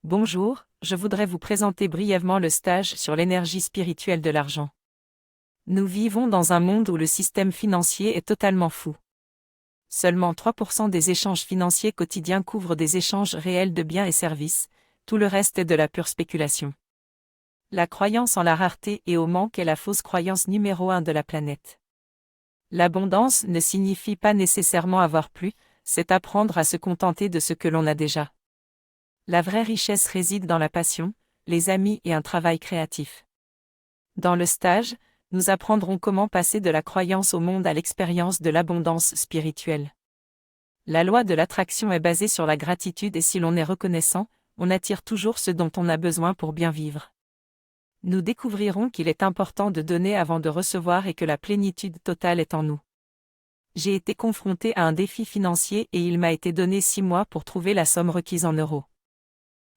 Bonjour, je voudrais vous présenter brièvement le stage sur l'énergie spirituelle de l'argent. Nous vivons dans un monde où le système financier est totalement fou. Seulement 3% des échanges financiers quotidiens couvrent des échanges réels de biens et services, tout le reste est de la pure spéculation. La croyance en la rareté et au manque est la fausse croyance numéro 1 de la planète. L'abondance ne signifie pas nécessairement avoir plus, c'est apprendre à se contenter de ce que l'on a déjà. La vraie richesse réside dans la passion, les amis et un travail créatif. Dans le stage, nous apprendrons comment passer de la croyance au monde à l'expérience de l'abondance spirituelle. La loi de l'attraction est basée sur la gratitude et si l'on est reconnaissant, on attire toujours ce dont on a besoin pour bien vivre. Nous découvrirons qu'il est important de donner avant de recevoir et que la plénitude totale est en nous. J'ai été confronté à un défi financier et il m'a été donné 6 mois pour trouver la somme requise en euros.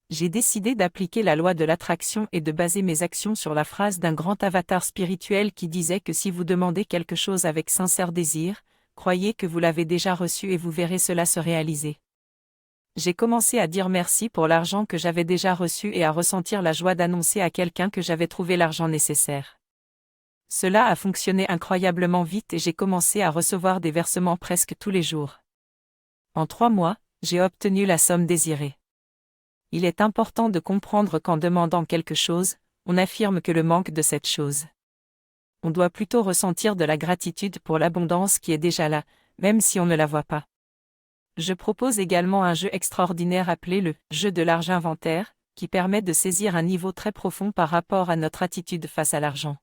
J'ai décidé d'appliquer la loi de l'attraction et de baser mes actions sur la phrase d'un grand avatar spirituel qui disait que si vous demandez quelque chose avec sincère désir, croyez que vous l'avez déjà reçu et vous verrez cela se réaliser. J'ai commencé à dire merci pour l'argent que j'avais déjà reçu et à ressentir la joie d'annoncer à quelqu'un que j'avais trouvé l'argent nécessaire. Cela a fonctionné incroyablement vite et j'ai commencé à recevoir des versements presque tous les jours. En 3 mois, j'ai obtenu la somme désirée. Il est important de comprendre qu'en demandant quelque chose, on affirme que le manque de cette chose. On doit plutôt ressentir de la gratitude pour l'abondance qui est déjà là, même si on ne la voit pas. Je propose également un jeu extraordinaire appelé le « jeu de l'argent inventaire », qui permet de saisir un niveau très profond par rapport à notre attitude face à l'argent.